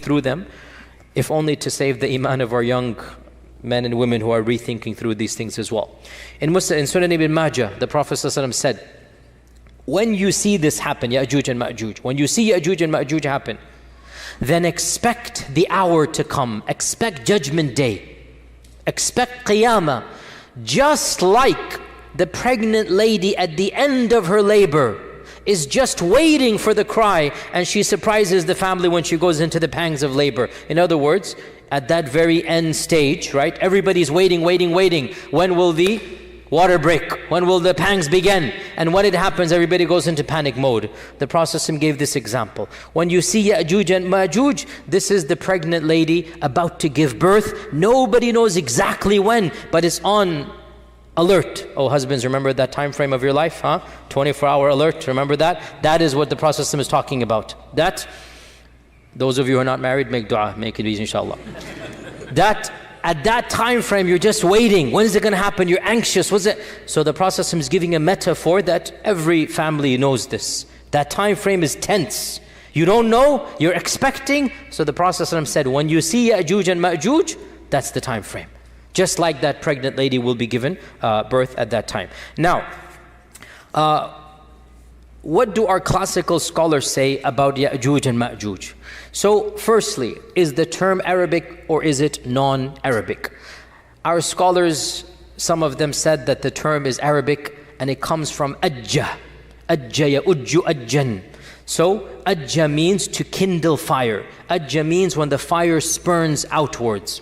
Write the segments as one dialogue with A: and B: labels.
A: through them, if only to save the iman of our young men and women who are rethinking through these things as well. In Sunan ibn Majah, the Prophet ﷺ said, when you see this happen, Ya'juj and Ma'juj, when you see Ya'juj and Ma'juj happen, then expect the hour to come, expect judgment day, expect qiyamah, just like the pregnant lady at the end of her labor is just waiting for the cry, and she surprises the family when she goes into the pangs of labor. In other words, at that very end stage, right? Everybody's waiting. When will the water break? When will the pangs begin? And when it happens, everybody goes into panic mode. The Prophet gave this example. When you see Ya'juj and Ma'juj, this is the pregnant lady about to give birth. Nobody knows exactly when, but it's on alert. Oh, husbands, remember that time frame of your life, huh? 24-hour alert, remember that? That is what the Prophet is talking about. That, those of you who are not married, make dua, make it easy, inshallah. That, at that time frame, you're just waiting. When is it going to happen? You're anxious. What's it? So the Prophet is giving a metaphor that every family knows this. That time frame is tense. You don't know, you're expecting. So the Prophet said, when you see Ya'juj and Ma'juj, that's the time frame. Just like that pregnant lady will be given birth at that time. Now, what do our classical scholars say about Ya'juj and Ma'juj? So, firstly, is the term Arabic or is it non-Arabic? Our scholars, some of them said that the term is Arabic and it comes from ajja. Ajja ya'ujju ajjan. So, ajja means to kindle fire. Ajja means when the fire spurns outwards.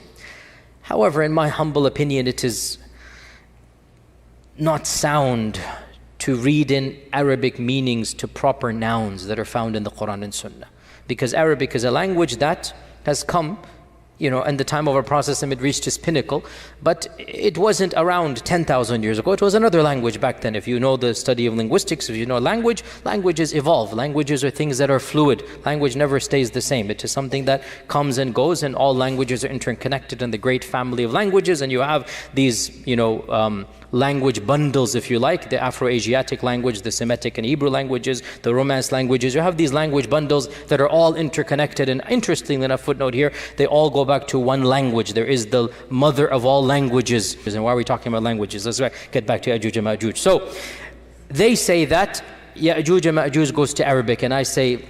A: However, in my humble opinion, it is not sound to read in Arabic meanings to proper nouns that are found in the Quran and Sunnah. Because Arabic is a language that has come, in the time of our Prophet, it reached its pinnacle, but it wasn't around 10,000 years ago. It was another language back then. If you know the study of linguistics, if you know languages evolve. Languages are things that are fluid. Language never stays the same. It is something that comes and goes, and all languages are interconnected in the great family of languages, and you have these, language bundles, if you like, the Afro-Asiatic language, the Semitic and Hebrew languages, the Romance languages. You have these language bundles that are all interconnected, and interestingly enough, footnote here, they all go back to one language. There is the mother of all languages. And why are we talking about languages? Let's get back to Ya'juj and Ma'juj. So, they say that Ya'juj and Ma'juj goes to Arabic, and I say,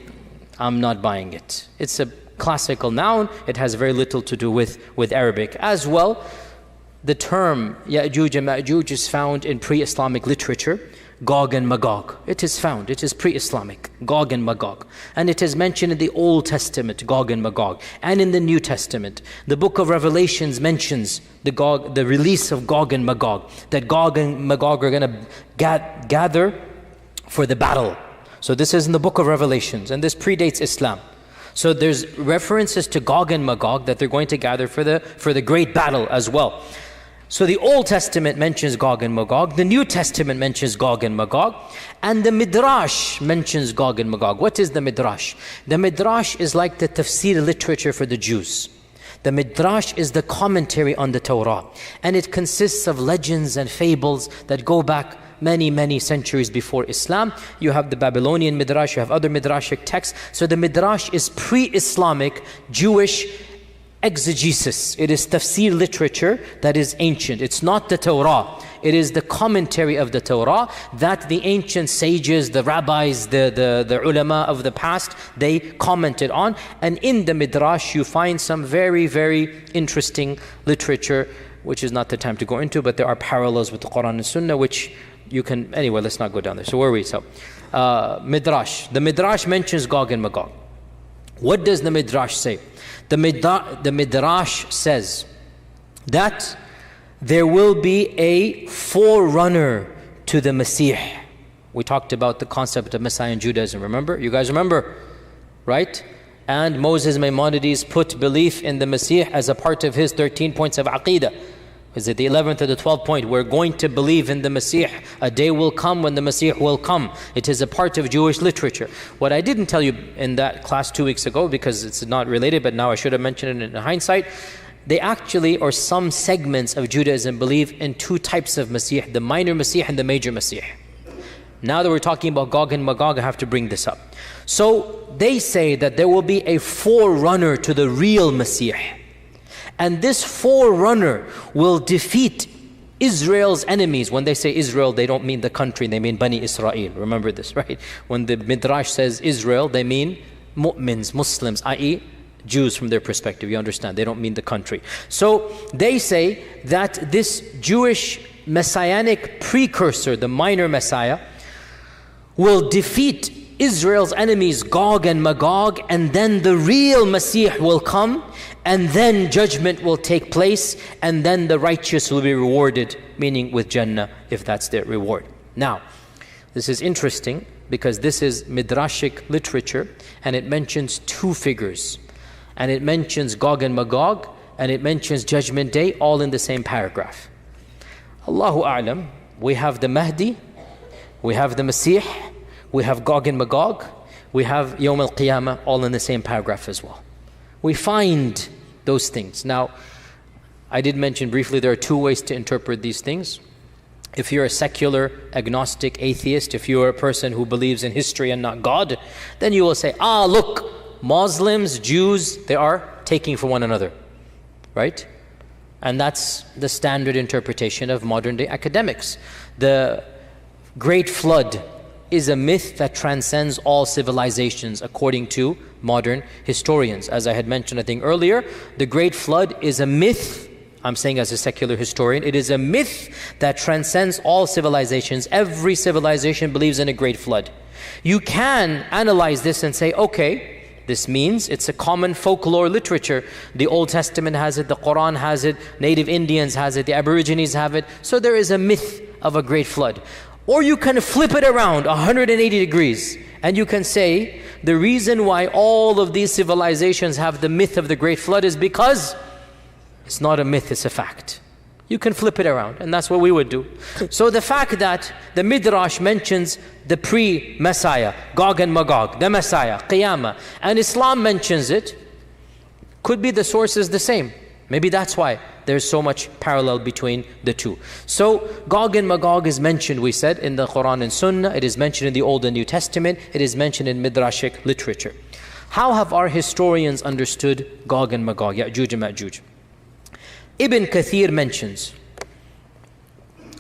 A: I'm not buying it. It's a classical noun. It has very little to do with Arabic. As well, the term Ya'juj and Ma'juj is found in pre-Islamic literature, Gog and Magog. It is found, it is pre-Islamic, Gog and Magog. And it is mentioned in the Old Testament, Gog and Magog, and in the New Testament. The book of Revelations mentions the release of Gog and Magog, that Gog and Magog are going to gather for the battle. So this is in the book of Revelations, and this predates Islam. So there's references to Gog and Magog that they're going to gather for the great battle as well. So the Old Testament mentions Gog and Magog, the New Testament mentions Gog and Magog, and the Midrash mentions Gog and Magog. What is the Midrash? The Midrash is like the tafsir literature for the Jews. The Midrash is the commentary on the Torah, and it consists of legends and fables that go back many centuries before Islam. You have the Babylonian Midrash, you have other Midrashic texts. So the Midrash is pre-Islamic Jewish exegesis. It is tafsir literature that is ancient. It's not the Torah. It is the commentary of the Torah that the ancient sages, the rabbis, the ulama of the past, they commented on. And in the Midrash, you find some very interesting literature, which is not the time to go into, but there are parallels with the Quran and Sunnah, which you can, anyway, let's not go down there. So where are we? So, Midrash. The Midrash mentions Gog and Magog. What does the Midrash say? The Midrash says that there will be a forerunner to the Masih. We talked about the concept of Messiah in Judaism, remember? You guys remember, right? And Moses Maimonides put belief in the Masih as a part of his 13 points of Aqeedah. Is it the 11th or the 12th point? We're going to believe in the Masih. A day will come when the Masih will come. It is a part of Jewish literature. What I didn't tell you in that class 2 weeks ago, because it's not related, but now I should have mentioned it in hindsight, they actually, or some segments of Judaism, believe in two types of Masih, the minor Masih and the major Masih. Now that we're talking about Gog and Magog, I have to bring this up. So they say that there will be a forerunner to the real Messiah. And this forerunner will defeat Israel's enemies. When they say Israel, they don't mean the country, they mean Bani Israel. Remember this, right? When the Midrash says Israel, they mean mu'mins, Muslims, i.e. Jews from their perspective, you understand, they don't mean the country. So they say that this Jewish messianic precursor, the minor Messiah, will defeat Israel's enemies, Gog and Magog, and then the real Messiah will come, and then judgment will take place, and then the righteous will be rewarded, meaning with Jannah, if that's their reward. Now, this is interesting because this is Midrashic literature, and it mentions two figures. And it mentions Gog and Magog, and it mentions Judgment Day, all in the same paragraph. Allahu A'lam, we have the Mahdi, we have the Masih, we have Gog and Magog, we have Yawm al-Qiyamah, all in the same paragraph as well. We find those things. Now, I did mention briefly there are two ways to interpret these things. If you're a secular, agnostic, atheist, if you're a person who believes in history and not God, then you will say, look, Muslims, Jews, they are taking from one another, right? And that's the standard interpretation of modern day academics. The Great Flood is a myth that transcends all civilizations according to modern historians. As I had mentioned, I think earlier, the Great Flood is a myth. I'm saying as a secular historian, it is a myth that transcends all civilizations. Every civilization believes in a Great Flood. You can analyze this and say, okay, this means it's a common folklore literature. The Old Testament has it, the Quran has it, native Indians has it, the Aborigines have it. So there is a myth of a great flood. Or you can flip it around 180 degrees and you can say the reason why all of these civilizations have the myth of the great flood is because it's not a myth, it's a fact. You can flip it around, and that's what we would do. So the fact that the Midrash mentions the pre-Messiah, Gog and Magog, the Messiah, Qiyamah, and Islam mentions it, could be the source is the same. Maybe that's why there's so much parallel between the two. So Gog and Magog is mentioned, we said, in the Quran and Sunnah. It is mentioned in the Old and New Testament. It is mentioned in Midrashic literature. How have our historians understood Gog and Magog, Ya'juj and Ma'juj? Ibn Kathir mentions,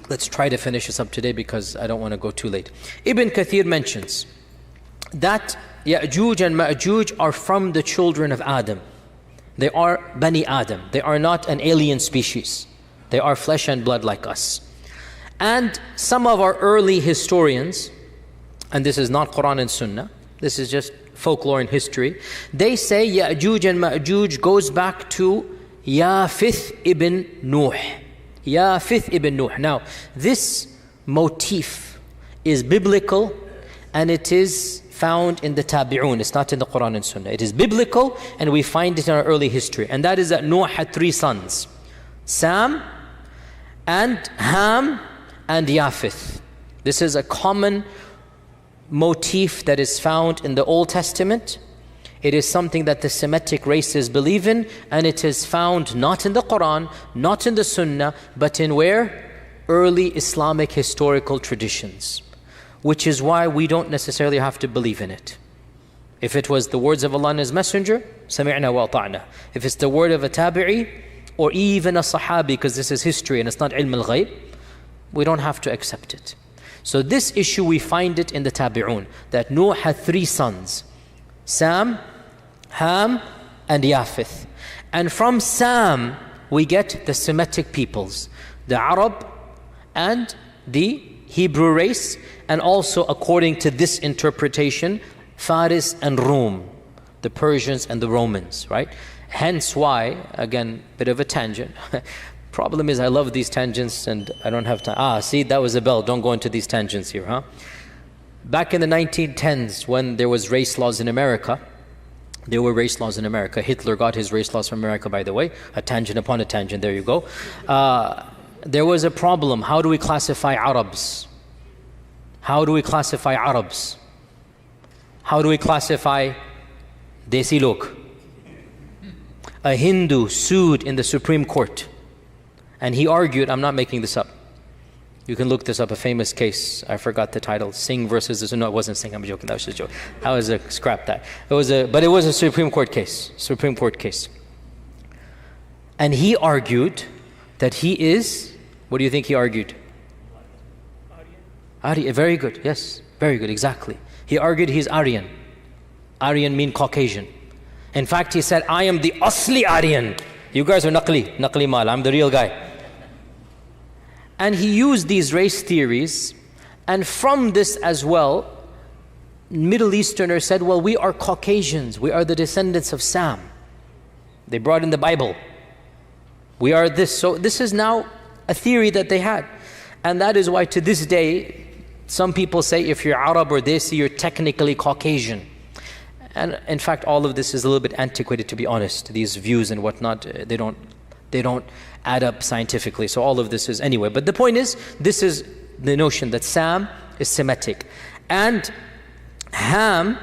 A: let's try to finish this up today because I don't want to go too late. Ibn Kathir mentions that Ya'juj and Ma'juj are from the children of Adam. They are Bani Adam. They are not an alien species. They are flesh and blood like us. And some of our early historians, and this is not Quran and Sunnah, this is just folklore and history, they say Ya'juj and Ma'juj goes back to Yafith ibn Nuh. Yafith ibn Nuh. Now, this motif is biblical and it is found in the Tabi'un. It's not in the Quran and Sunnah. It is biblical and we find it in our early history. And that is that Nuh had three sons, Sam and Ham and Yafith. This is a common motif that is found in the Old Testament. It is something that the Semitic races believe in, and it is found not in the Quran, not in the Sunnah, but in where? Early Islamic historical traditions. Which is why we don't necessarily have to believe in it. If it was the words of Allah and His Messenger, سَمِعْنَا وَأَطَعْنَا. If it's the word of a tabi'i, or even a sahabi, because this is history and it's not ilm al-ghayb, we don't have to accept it. So this issue, we find it in the Tabi'un, that Nuh had three sons, Sam, Ham, and Yafith. And from Sam, we get the Semitic peoples, the Arab and the Hebrew race, and also according to this interpretation, Faris and Rum, the Persians and the Romans, right? Hence why, again, bit of a tangent. Problem is I love these tangents and I don't have time. See, that was a bell. Don't go into these tangents here, huh? Back in the 1910s, when there was race laws in America, there were race laws in America. Hitler got his race laws from America, by the way. A tangent upon a tangent, there you go. There was a problem. How do we classify Arabs? How do we classify Arabs? How do we classify Desi log? A Hindu sued in the Supreme Court. And he argued, I'm not making this up. You can look this up, a famous case. I forgot the title. Singh versus this. No, it wasn't Singh. I'm joking. That was just a joke. I was scrap that. But it was a Supreme Court case. Supreme Court case. And he argued that he is. What do you think he argued? Aryan. Very good. Yes. Very good. Exactly. He argued he's Aryan. Aryan means Caucasian. In fact, he said, I am the Asli Aryan. You guys are Naqli Mal. I'm the real guy. And he used these race theories, and from this as well, Middle Easterners said, well, we are Caucasians. We are the descendants of Sam. They brought in the Bible. We are this. So this is now a theory that they had. And that is why to this day, some people say if you're Arab or Desi, you're technically Caucasian. And in fact, all of this is a little bit antiquated, to be honest. These views and whatnot, they don't add up scientifically. So all of this is anyway. But the point is, this is the notion that Sam is Semitic. And Ham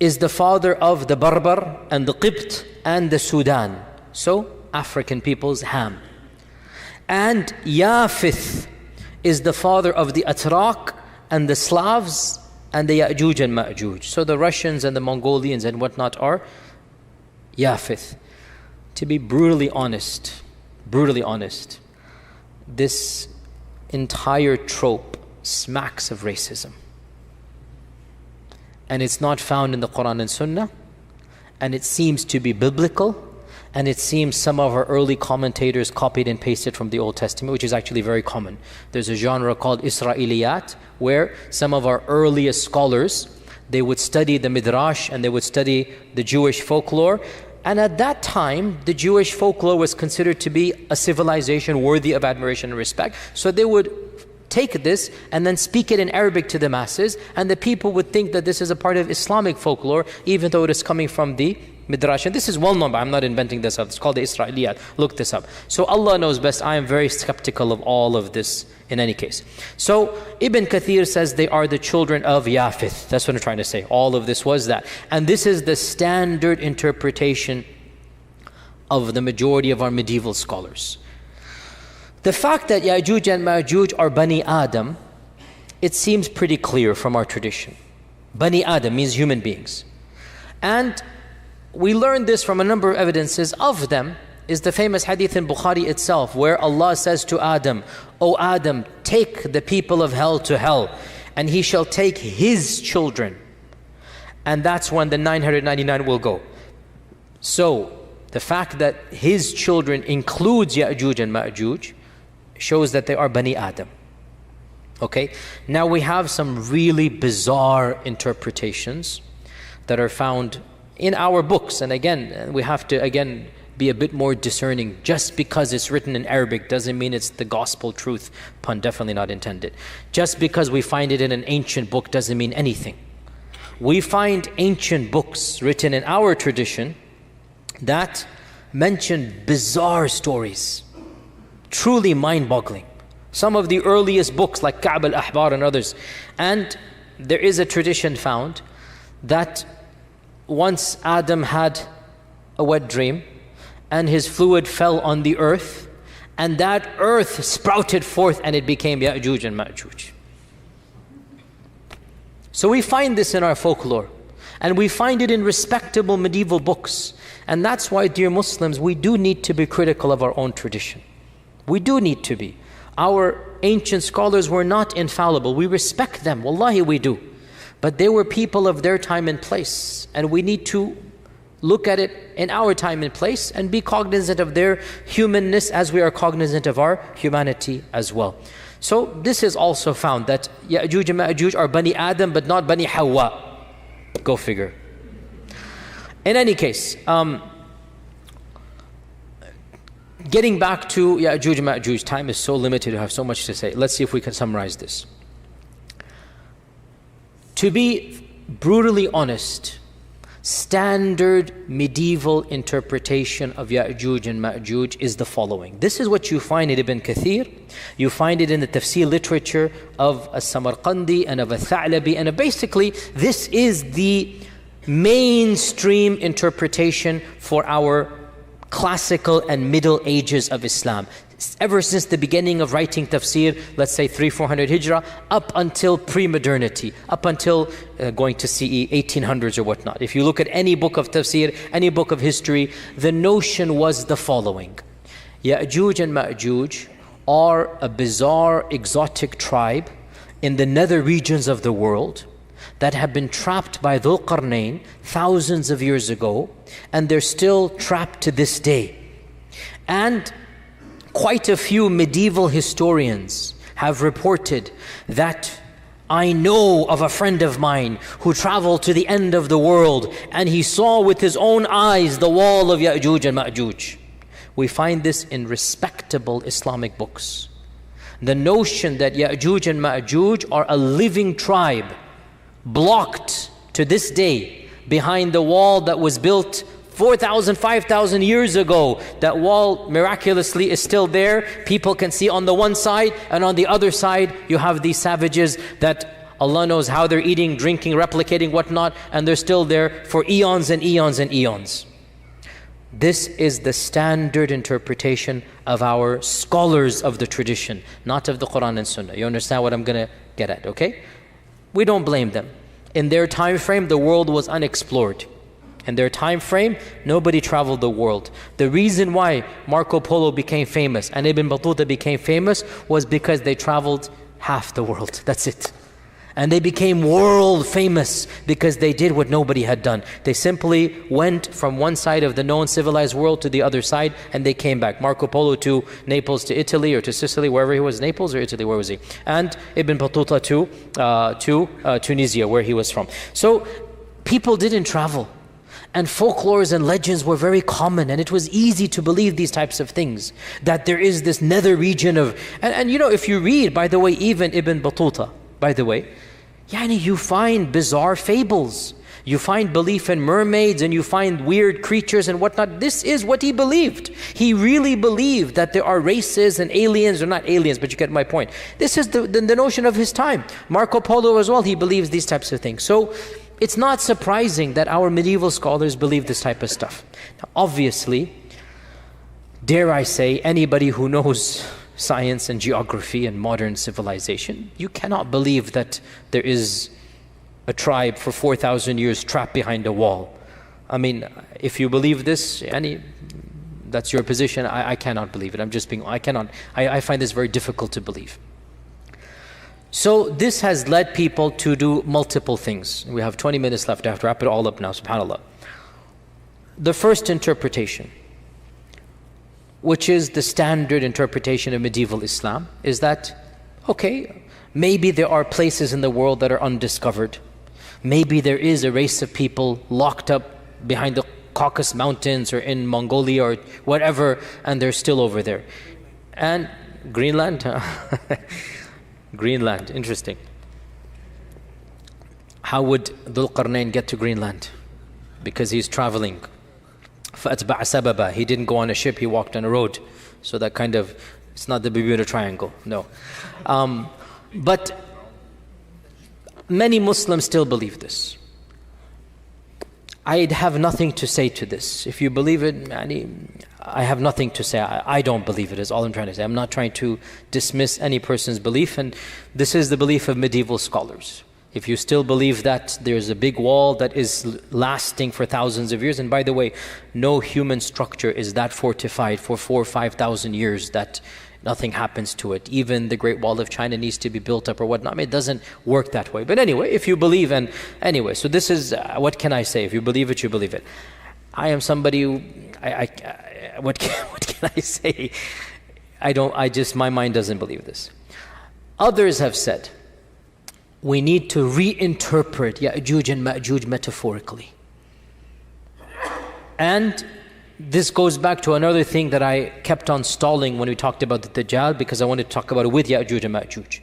A: is the father of the Barbar and the Qibt and the Sudan. So African peoples, Ham. And Yafith is the father of the Atrak and the Slavs and the Ya'juj and Ma'juj. So the Russians and the Mongolians and whatnot are Yafith. To be brutally honest, this entire trope smacks of racism. And it's not found in the Quran and Sunnah, and it seems to be biblical, and it seems some of our early commentators copied and pasted from the Old Testament, which is actually very common. There's a genre called Isra'iliyat, where some of our earliest scholars, they would study the Midrash and they would study the Jewish folklore. And at that time, the Jewish folklore was considered to be a civilization worthy of admiration and respect. So they would take this and then speak it in Arabic to the masses, and the people would think that this is a part of Islamic folklore, even though it is coming from the Midrash. And this is well known, but I'm not inventing this up. It's called the Isra'iliyat. Look this up. So Allah knows best. I am very skeptical of all of this in any case. So Ibn Kathir says they are the children of Yafith. That's what I'm trying to say. All of this was that. And this is the standard interpretation of the majority of our medieval scholars. The fact that Ya'juj and Ma'juj are Bani Adam, it seems pretty clear from our tradition. Bani Adam means human beings. And we learn this from a number of evidences. Of them is the famous hadith in Bukhari itself, where Allah says to Adam, O Adam, take the people of hell to hell, and he shall take his children. And that's when the 999 will go. So the fact that his children includes Ya'juj and Ma'juj shows that they are Bani Adam. Okay, now we have some really bizarre interpretations that are found in our books. And again, we have to be a bit more discerning. Just because it's written in Arabic doesn't mean it's the gospel truth. Pun definitely not intended. Just because we find it in an ancient book doesn't mean anything. We find ancient books written in our tradition that mention bizarre stories, truly mind-boggling. Some of the earliest books like Ka'b al-Ahbar and others. And there is a tradition found that once Adam had a wet dream and his fluid fell on the earth, and that earth sprouted forth and it became Ya'juj and Ma'juj. So we find this in our folklore, and we find it in respectable medieval books. And that's why, dear Muslims, we do need to be critical of our own tradition. We do need to be. Our ancient scholars were not infallible. We respect them, wallahi we do. But they were people of their time and place, and we need to look at it in our time and place and be cognizant of their humanness as we are cognizant of our humanity as well. So this is also found that Ya'juj and Ma'juj are Bani Adam but not Bani Hawa. Go figure. In any case, getting back to Ya'juj and Ma'juj, time is so limited, I have so much to say. Let's see if we can summarize this. To be brutally honest, standard medieval interpretation of Ya'juj and Ma'juj is the following. This is what you find in Ibn Kathir. You find it in the tafsir literature of As-Samarqandi and of Al-Tha'labi. And basically, this is the mainstream interpretation for our classical and middle ages of Islam. Ever since the beginning of writing tafsir, let's say 300-400 Hijrah, up until pre-modernity, up until going to CE 1800s or whatnot. If you look at any book of tafsir, any book of history, the notion was the following. Ya'juj and Ma'juj are a bizarre, exotic tribe in the nether regions of the world that have been trapped by Dhul Qarnayn thousands of years ago, and they're still trapped to this day. And quite a few medieval historians have reported that I know of a friend of mine who traveled to the end of the world and he saw with his own eyes the wall of Ya'juj and Ma'juj. We find this in respectable Islamic books. The notion that Ya'juj and Ma'juj are a living tribe, blocked to this day behind the wall that was built 4,000, 5,000 years ago. That wall miraculously is still there. People can see on the one side, and on the other side you have these savages that Allah knows how they're eating, drinking, replicating, whatnot, and they're still there for eons and eons and eons. This is the standard interpretation of our scholars of the tradition, not of the Quran and Sunnah. You understand what I'm going to get at, okay? We don't blame them. In their time frame, the world was unexplored. In their time frame, nobody traveled the world. The reason why Marco Polo became famous and Ibn Battuta became famous was because they traveled half the world. That's it. And they became world famous because they did what nobody had done. They simply went from one side of the known civilized world to the other side, and they came back. Marco Polo to Naples, to Italy, or to Sicily, wherever he was. Naples or Italy, where was he? And Ibn Battuta to Tunisia, where he was from. So people didn't travel. And folklores and legends were very common, and it was easy to believe these types of things. That there is this nether region of... And you know, if you read, by the way, even Ibn Battuta, by the way, you find bizarre fables. You find belief in mermaids, and you find weird creatures and whatnot. This is what he believed. He really believed that there are races and aliens, or not aliens, but you get my point. This is the notion of his time. Marco Polo as well, he believes these types of things. So it's not surprising that our medieval scholars believe this type of stuff. Now, obviously, dare I say, anybody who knows science and geography and modern civilization, you cannot believe that there is a tribe for 4,000 years trapped behind a wall. I mean, if you believe this, that's your position. I cannot believe it. I find this very difficult to believe. So this has led people to do multiple things. We have 20 minutes left. I have to wrap it all up now, subhanAllah. The first interpretation, which is the standard interpretation of medieval Islam, is that, okay, maybe there are places in the world that are undiscovered. Maybe there is a race of people locked up behind the Caucasus Mountains or in Mongolia or whatever, and they're still over there. And Greenland? Greenland, interesting. How would Dhul Qarnayn get to Greenland? Because he's traveling. فَأَتْبَعَ سَبَبًا. He didn't go on a ship, he walked on a road. So that kind of, it's not the Bermuda Triangle, no. But many Muslims still believe this. I'd have nothing to say to this. If you believe it, I have nothing to say. I don't believe it, is all I'm trying to say. I'm not trying to dismiss any person's belief, and this is the belief of medieval scholars. If you still believe that there's a big wall that is lasting for thousands of years, and by the way, no human structure is that fortified for 4,000 or 5,000 years that nothing happens to it. Even the Great Wall of China needs to be built up or whatnot. I mean, it doesn't work that way. But anyway, if you believe, and anyway, so this is, what can I say? If you believe it, you believe it. I am somebody who, what can I say? My mind doesn't believe this. Others have said, we need to reinterpret Ya'juj and Ma'juj metaphorically. And this goes back to another thing that I kept on stalling when we talked about the Dajjal, because I wanted to talk about it with Ya'juj and Ma'juj.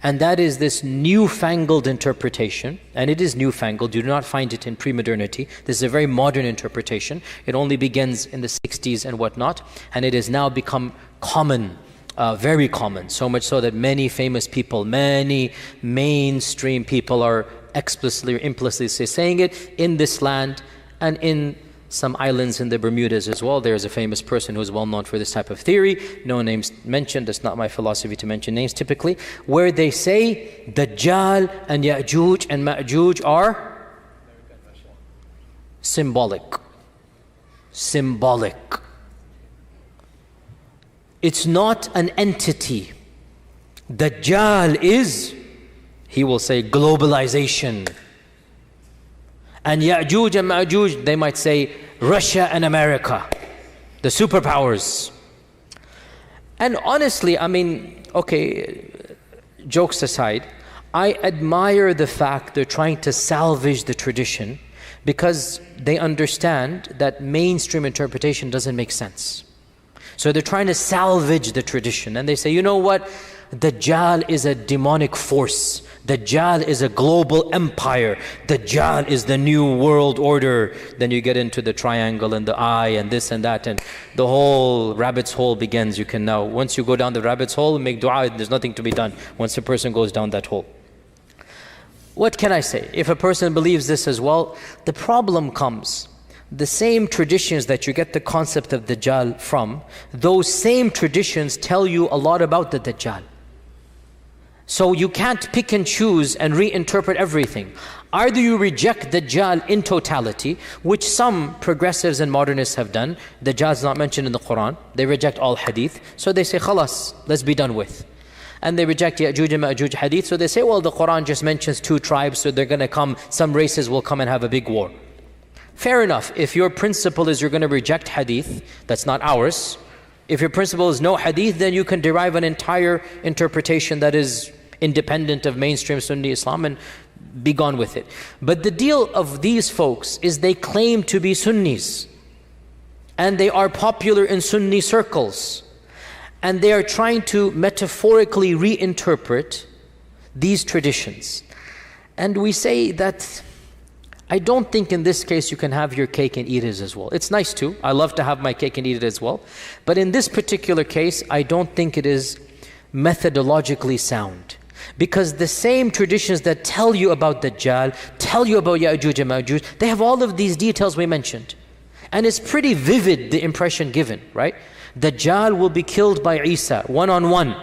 A: And that is this newfangled interpretation, and it is newfangled, you do not find it in pre-modernity. This is a very modern interpretation. It only begins in the 60s and whatnot, and it has now become common, very common, so much so that many famous people, many mainstream people are explicitly or implicitly saying it in this land and in some islands in the Bermudas as well. There's a famous person who's well known for this type of theory. No names mentioned. It's not my philosophy to mention names typically. Where they say Dajjal and Ya'juj and Ma'juj are symbolic. Symbolic. It's not an entity. Dajjal is, he will say, globalization. And Ya'juj and Ma'juj, they might say Russia and America, the superpowers. And honestly, I mean, okay, jokes aside, I admire the fact they're trying to salvage the tradition because they understand that mainstream interpretation doesn't make sense. So they're trying to salvage the tradition, and they say, you know what? Dajjal is a demonic force. Dajjal is a global empire. Dajjal is the new world order. Then you get into the triangle and the eye and this and that, and the whole rabbit's hole begins. You can now, once you go down the rabbit's hole, make dua, there's nothing to be done once a person goes down that hole. What can I say? If a person believes this as well, the problem comes. The same traditions that you get the concept of Dajjal from, those same traditions tell you a lot about the Dajjal. So you can't pick and choose and reinterpret everything. Either you reject Dajjal in totality, which some progressives and modernists have done. Dajjal is not mentioned in the Quran. They reject all hadith. So they say, khalas, let's be done with. And they reject Ya'juj and Ma'juj hadith. So they say, well, the Quran just mentions 2 tribes, so they're going to come, some races will come and have a big war. Fair enough. If your principle is you're going to reject hadith, that's not ours. If your principle is no hadith, then you can derive an entire interpretation that is independent of mainstream Sunni Islam and be gone with it. But the deal of these folks is they claim to be Sunnis, and they are popular in Sunni circles, and they are trying to metaphorically reinterpret these traditions. And we say that I don't think in this case you can have your cake and eat it as well. It's nice too. I love to have my cake and eat it as well. But in this particular case, I don't think it is methodologically sound. Because the same traditions that tell you about Dajjal, tell you about Ya'juj and Ma'juj, they have all of these details we mentioned. And it's pretty vivid, the impression given, right? Dajjal will be killed by Isa, one-on-one.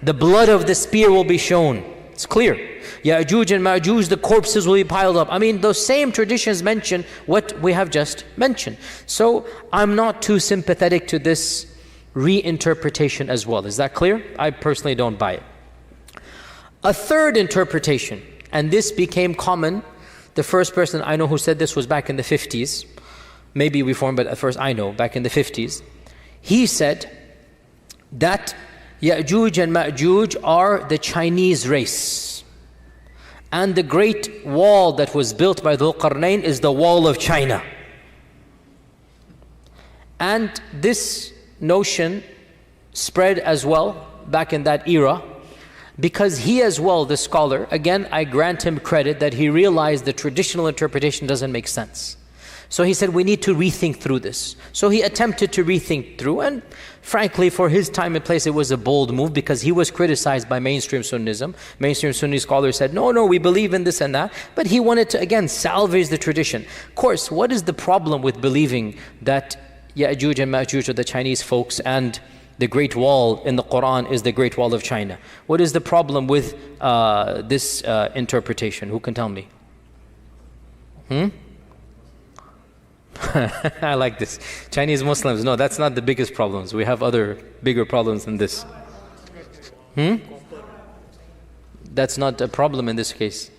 A: The blood of the spear will be shown. It's clear. Ya'juj and Ma'juj, the corpses will be piled up. I mean, those same traditions mention what we have just mentioned. So I'm not too sympathetic to this reinterpretation as well. Is that clear? I personally don't buy it. A third interpretation, and this became common. The first person I know who said this was back in the 50s. Maybe reformed, but at first I know, back in the 50s. He said that Ya'juj and Ma'juj are the Chinese race. And the great wall that was built by Dhul Qarnayn is the wall of China. And this notion spread as well back in that era, because he as well, the scholar, again, I grant him credit that he realized the traditional interpretation doesn't make sense. So he said, we need to rethink through this. So he attempted to rethink through, and frankly, for his time and place, it was a bold move because he was criticized by mainstream Sunnism. Mainstream Sunni scholars said, no, we believe in this and that. But he wanted to, again, salvage the tradition. Of course, what is the problem with believing that Ya'juj and Ma'juj are the Chinese folks and the Great Wall in the Quran is the Great Wall of China? What is the problem with this interpretation? Who can tell me? I like this. Chinese Muslims. No, that's not the biggest problems. We have other bigger problems than this. That's not a problem in this case.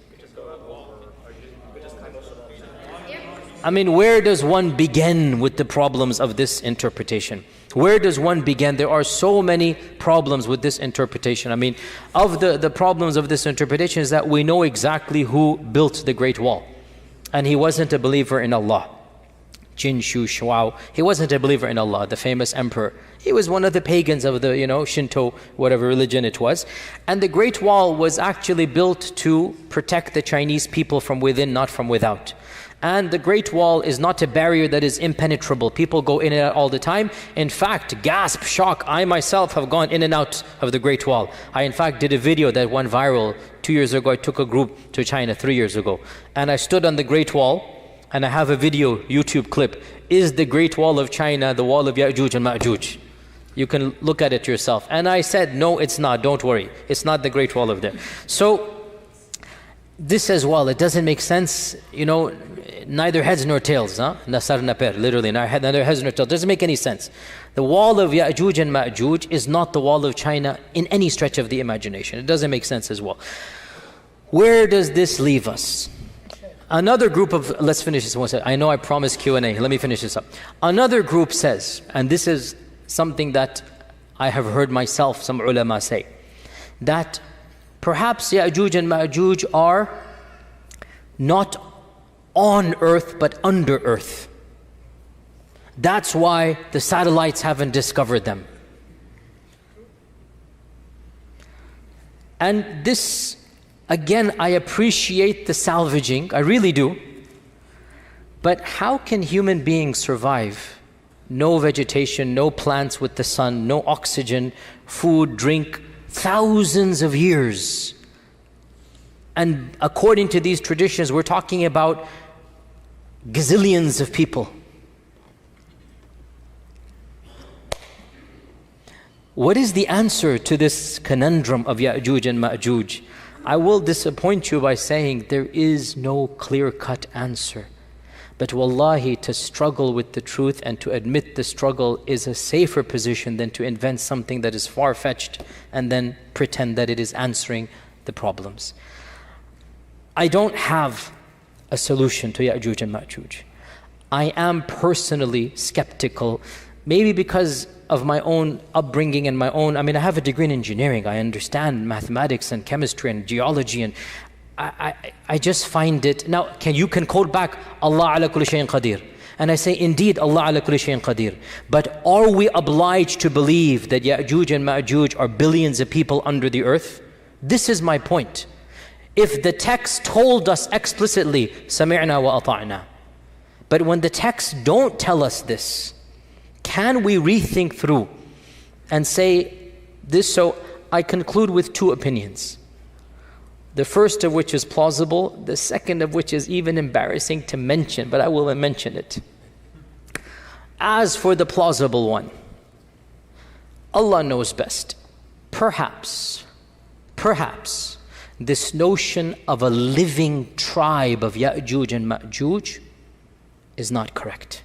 A: I mean, where does one begin with the problems of this interpretation? Where does one begin? There are so many problems with this interpretation. I mean, of the problems of this interpretation is that we know exactly who built the Great Wall. And he wasn't a believer in Allah. Jin Shu Shuao. He wasn't a believer in Allah, the famous emperor. He was one of the pagans of the, Shinto, whatever religion it was. And the Great Wall was actually built to protect the Chinese people from within, not from without. And the Great Wall is not a barrier that is impenetrable. People go in and out all the time. In fact, gasp, shock, I myself have gone in and out of the Great Wall. I in fact did a video that went viral 2 years ago. I took a group to China 3 years ago. And I stood on the Great Wall and I have a video, YouTube clip, is the Great Wall of China the wall of Ya'juj and Ma'juj? You can look at it yourself. And I said, no, it's not, don't worry. It's not the Great Wall of there. So, this as well, it doesn't make sense, neither heads nor tails, Nasar naper, literally, neither heads nor tails. Doesn't make any sense. The wall of Ya'juj and Ma'juj is not the wall of China in any stretch of the imagination. It doesn't make sense as well. Where does this leave us? Another group of, let's finish this one. I know I promised Q&A, let me finish this up. Another group says, and this is something that I have heard myself, some ulama say, that perhaps Ya'juj and Ma'juj are not on earth but under earth. That's why the satellites haven't discovered them. And this, again, I appreciate the salvaging, I really do. But how can human beings survive? No vegetation, no plants with the sun, no oxygen, food, drink, thousands of years. And according to these traditions, we're talking about gazillions of people. What is the answer to this conundrum of Ya'juj and Ma'juj? I will disappoint you by saying there is no clear-cut answer. But wallahi, to struggle with the truth and to admit the struggle is a safer position than to invent something that is far-fetched and then pretend that it is answering the problems. I don't have a solution to Ya'juj and Ma'juj. I am personally skeptical, maybe because of my own upbringing and I have a degree in engineering. I understand mathematics and chemistry and geology, and I just find it. Now, you can quote back, Allah ala kulli shayin qadir. And I say, indeed, Allah ala kulli shayin qadir. But are we obliged to believe that Ya'juj and Ma'juj are billions of people under the earth? This is my point. If the text told us explicitly, sami'na wa ata'na. But when the texts don't tell us this, can we rethink through and say this? So I conclude with two opinions. The first of which is plausible, the second of which is even embarrassing to mention, but I will mention it. As for the plausible one, Allah knows best. Perhaps, this notion of a living tribe of Ya'juj and Ma'juj is not correct.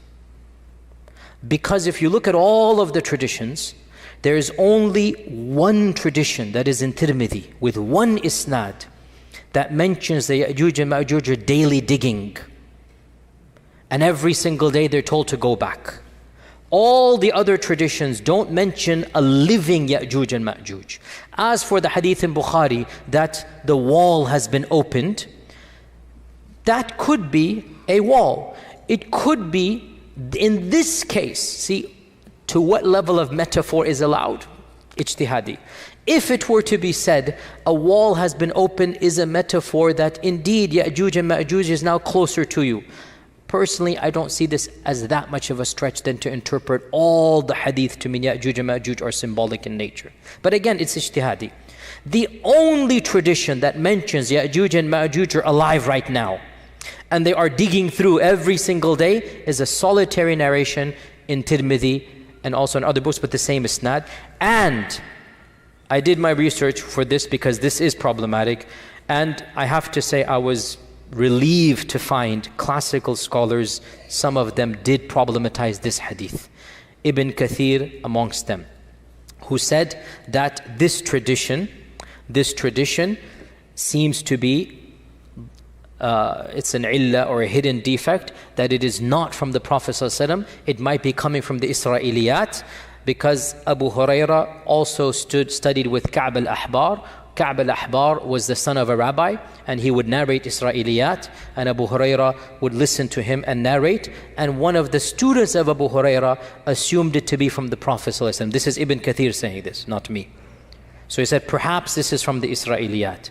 A: Because if you look at all of the traditions, there is only one tradition that is in Tirmidhi with one isnad that mentions the Ya'juj and Ma'juj are daily digging. And every single day they're told to go back. All the other traditions don't mention a living Ya'juj and Ma'juj. As for the hadith in Bukhari that the wall has been opened, that could be a wall. It could be, in this case, see to what level of metaphor is allowed? Ijtihadi. If it were to be said, a wall has been opened is a metaphor that indeed Ya'juj and Ma'juj is now closer to you. Personally, I don't see this as that much of a stretch than to interpret all the hadith to mean Ya'juj and Ma'juj are symbolic in nature. But again, it's ijtihadi. The only tradition that mentions Ya'juj and Ma'juj are alive right now, and they are digging through every single day, is a solitary narration in Tirmidhi and also in other books, but the same isnad. And I did my research for this because this is problematic, and I have to say I was relieved to find classical scholars, some of them did problematize this hadith. Ibn Kathir amongst them, who said that this tradition seems to be it's an illah or a hidden defect, that it is not from the Prophet ﷺ. It might be coming from the Israeliyat, because Abu Huraira also studied with Ka'b al-Ahbar. Ka'b al-Ahbar was the son of a rabbi, and he would narrate Israeliyat, and Abu Huraira would listen to him and narrate. And one of the students of Abu Huraira assumed it to be from the Prophet ﷺ. This is Ibn Kathir saying this, not me. So he said, perhaps this is from the Israeliyat.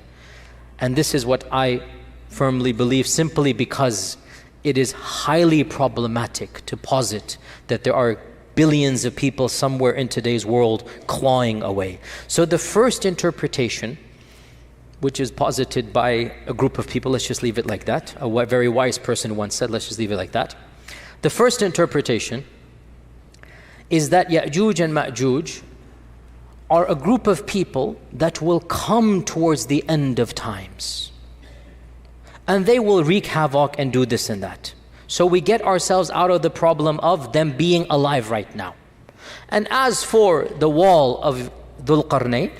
A: And this is what I firmly believe, simply because it is highly problematic to posit that there are billions of people somewhere in today's world clawing away. So the first interpretation which is posited by a group of people. Let's just leave it like that. A very wise person once said, let's just leave it like that. The first interpretation is that Ya'juj and Ma'juj are a group of people that will come towards the end of times. And they will wreak havoc and do this and that. So we get ourselves out of the problem of them being alive right now. And as for the wall of Dhul Qarnayn,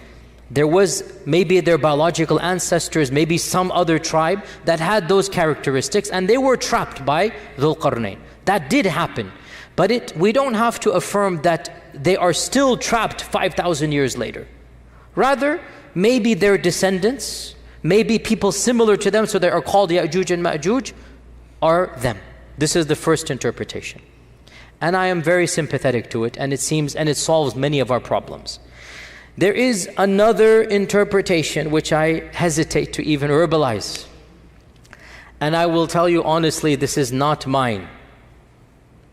A: there was maybe their biological ancestors, maybe some other tribe that had those characteristics, and they were trapped by Dhul Qarnayn. That did happen. But we don't have to affirm that they are still trapped 5,000 years later. Rather, maybe their descendants, maybe people similar to them, so they are called Ya'juj and Ma'juj, are them. This is the first interpretation. And I am very sympathetic to it, and it solves many of our problems. There is another interpretation which I hesitate to even verbalize. And I will tell you honestly, this is not mine.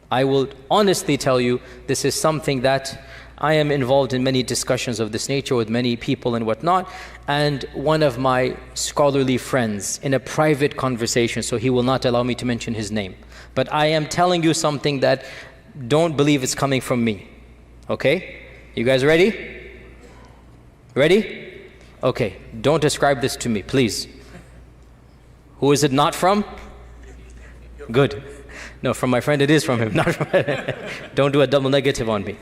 A: I will honestly tell you, this is something that I am involved in many discussions of this nature with many people and whatnot. And one of my scholarly friends in a private conversation, so he will not allow me to mention his name. But I am telling you something that don't believe it's coming from me. Okay? You guys ready? Ready? Okay, don't ascribe this to me, please. Who is it not from? Good. No, from my friend it is from him. Not from Don't do a double negative on me.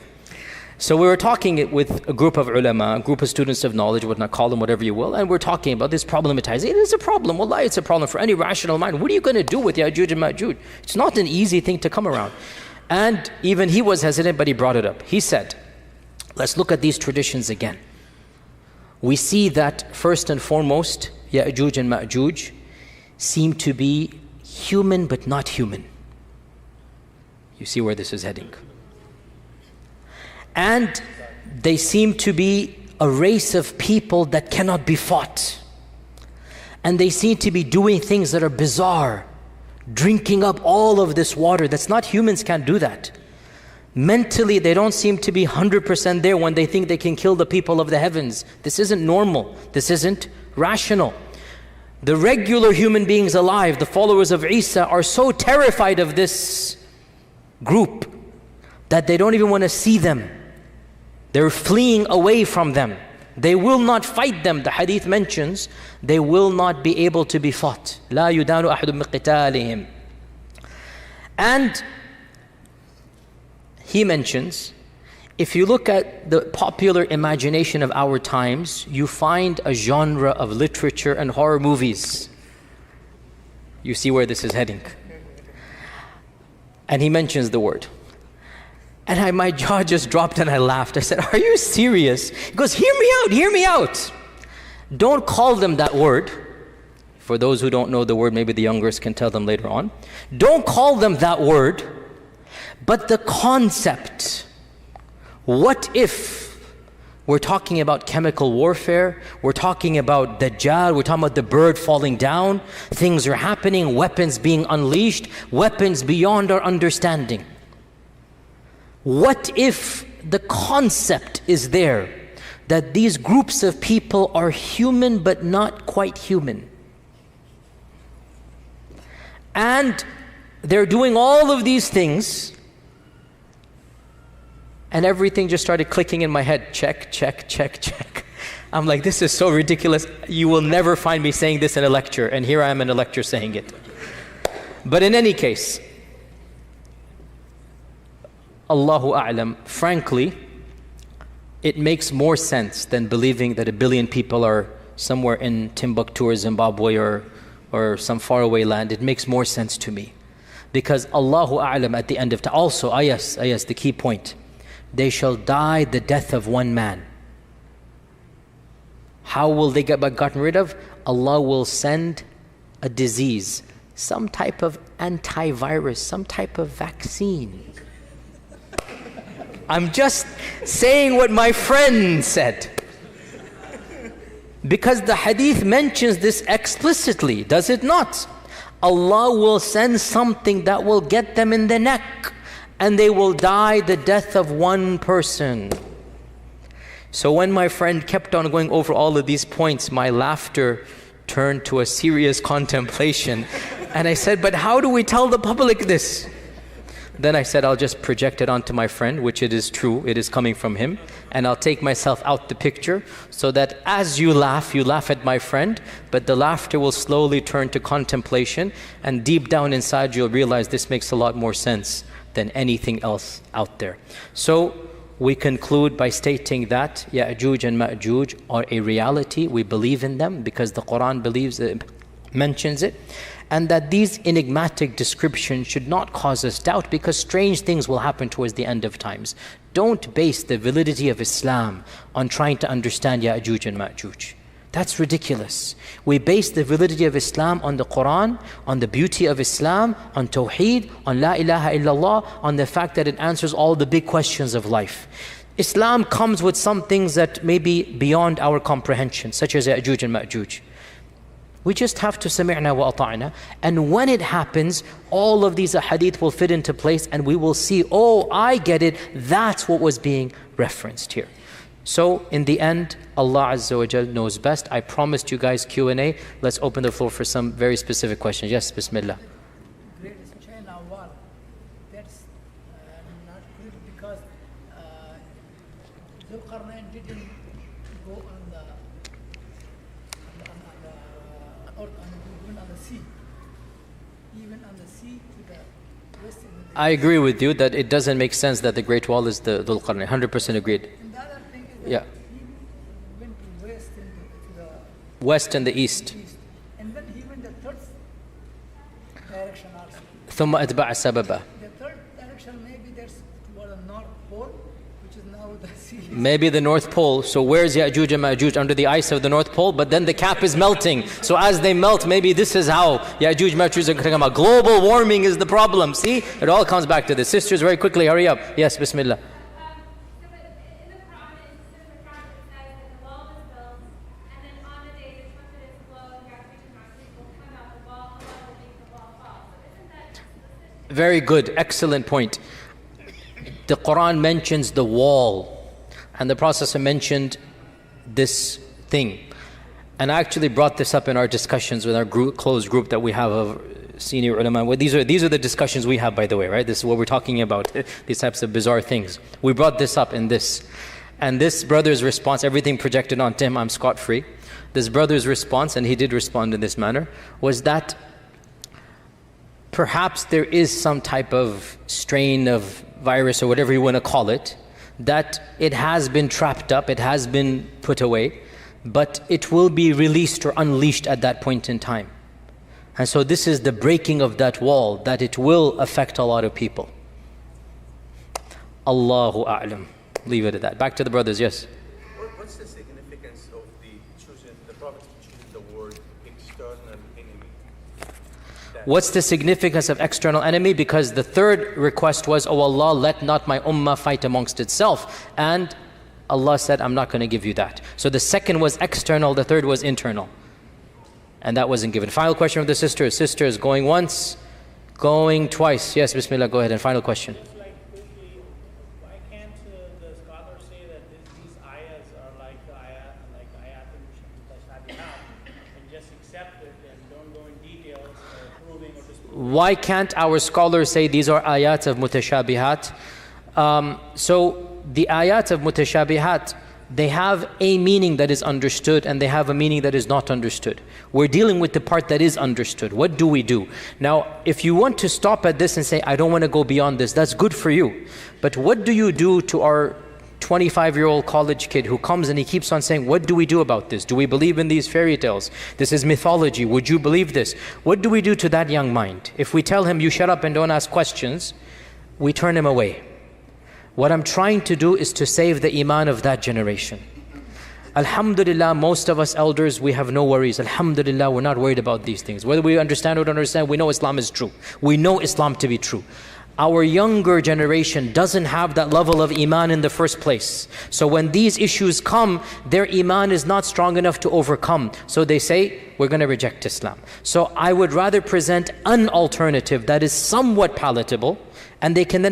A: So we were talking with a group of ulama, a group of students of knowledge, whatnot, call them whatever you will, and we're talking about this problematizing. It is a problem, wallahi, it's a problem for any rational mind. What are you going to do with Ya'juj and Ma'juj? It's not an easy thing to come around. And even he was hesitant, but he brought it up. He said, let's look at these traditions again. We see that first and foremost, Ya'juj and Ma'juj seem to be human but not human. You see where this is heading. And they seem to be a race of people that cannot be fought. And they seem to be doing things that are bizarre, drinking up all of this water. That's not, humans can't do that. Mentally, they don't seem to be 100% there when they think they can kill the people of the heavens. This isn't normal. This isn't rational. The regular human beings alive, the followers of Isa, are so terrified of this group that they don't even want to see them. They're fleeing away from them. They will not fight them. The hadith mentions they will not be able to be fought. لا يدان أحد من قتالهم. And he mentions, if you look at the popular imagination of our times, you find a genre of literature and horror movies. You see where this is heading. And he mentions the word. And my jaw just dropped and I laughed. I said, are you serious? He goes, hear me out. Don't call them that word. For those who don't know the word, maybe the youngers can tell them later on. Don't call them that word, but the concept. What if we're talking about chemical warfare, we're talking about Dajjal, we're talking about the bird falling down, things are happening, weapons being unleashed, weapons beyond our understanding. What if the concept is there that these groups of people are human but not quite human? And they're doing all of these things, and everything just started clicking in my head. Check, check, check, check. I'm like, this is so ridiculous. You will never find me saying this in a lecture, and here I am in a lecture saying it. But in any case, Allahu A'lam, frankly, it makes more sense than believing that 1 billion people are somewhere in Timbuktu or Zimbabwe or some faraway land. It makes more sense to me. Because Allahu A'lam at the end of time, also, yes, the key point, they shall die the death of one man. How will they get gotten rid of? Allah will send a disease, some type of antivirus, some type of vaccine. I'm just saying what my friend said. Because the hadith mentions this explicitly, does it not? Allah will send something that will get them in the neck, and they will die the death of one person. So when my friend kept on going over all of these points, my laughter turned to a serious contemplation. And I said, but how do we tell the public this? Then I said, I'll just project it onto my friend, which it is true, it is coming from him. And I'll take myself out the picture so that as you laugh at my friend, but the laughter will slowly turn to contemplation. And deep down inside, you'll realize this makes a lot more sense than anything else out there. So we conclude by stating that Ya'juj and Ma'juj are a reality. We believe in them because the Quran mentions it. And that these enigmatic descriptions should not cause us doubt, because strange things will happen towards the end of times. Don't base the validity of Islam on trying to understand Ya'juj and Ma'juj. That's ridiculous. We base the validity of Islam on the Quran, on the beauty of Islam, on Tawheed, on La ilaha illallah, on the fact that it answers all the big questions of life. Islam comes with some things that may be beyond our comprehension, such as Ya'juj and Ma'juj. We just have to sami'na wa ata'na. And when it happens, all of these ahadith will fit into place and we will see, oh, I get it. That's what was being referenced here. So in the end, Allah Azza wa Jal knows best. I promised you guys Q&A. Let's open the floor for some very specific questions. Yes, Bismillah.
B: That's not good because Zulqarnain didn't go on the sea. Even on the sea to the west.
A: I agree with you that it doesn't make sense that the Great Wall is the Dhul Qarnayn. 100% agreed.
B: And the other thing is that
A: yeah.
B: he went to west and to the
A: west and the east.
B: And then he went the third direction also.
A: ثم أتبع سببا.
B: The third direction maybe there's toward the North Pole, which is now the sea.
A: Maybe the North Pole. So where's Ya'juj and Ma'juj? Under the ice of the North Pole, but then the cap is melting. So as they melt, maybe this is how Ya'juj and Ma'juj are going to come out. Global warming is the problem. See? It all comes back to this. Sisters, very quickly, hurry up. Yes, Bismillah. Very good, excellent point. The Quran mentions the wall, and the Prophet mentioned this thing. And I actually brought this up in our discussions with our closed group that we have of senior ulama. Well, these are the discussions we have, by the way, right? This is what we're talking about, these types of bizarre things. We brought this up in this. And this brother's response, everything projected onto him, I'm scot-free. This brother's response, and he did respond in this manner, was that perhaps there is some type of strain of virus or whatever you want to call it, that it has been trapped up, it has been put away, but it will be released or unleashed at that point in time. And so this is the breaking of that wall, that it will affect a lot of people. Allahu A'lam. Leave it at that. Back to the brothers, yes.
C: What's the significance of the Prophet choosing the word external enemy?
A: What's the significance of external enemy? Because the third request was, oh Allah, let not my ummah fight amongst itself. And Allah said, I'm not going to give you that. So the second was external, the third was internal. And that wasn't given. Final question of the sisters. Sisters, going once, going twice. Yes, Bismillah, go ahead. And final question.
D: Why can't the scholars say that these ayahs are like ayat al-mutashabihat and just accept it and don't go in details proving or disproving?
A: Why can't our scholars say these are ayat of mutashabihat? So the ayat of mutashabihat, they have a meaning that is understood and they have a meaning that is not understood. We're dealing with the part that is understood. What do we do? Now, if you want to stop at this and say, I don't want to go beyond this, that's good for you. But what do you do to our 25-year-old college kid who comes and he keeps on saying, what do we do about this? Do we believe in these fairy tales? This is mythology. Would you believe this? What do we do to that young mind? If we tell him, you shut up and don't ask questions, we turn him away. What I'm trying to do is to save the iman of that generation. Alhamdulillah, most of us elders, we have no worries. Alhamdulillah, we're not worried about these things. Whether we understand or don't understand, we know Islam is true. We know Islam to be true. Our younger generation doesn't have that level of iman in the first place. So when these issues come, their iman is not strong enough to overcome. So they say, we're going to reject Islam. So I would rather present an alternative that is somewhat palatable, and they can then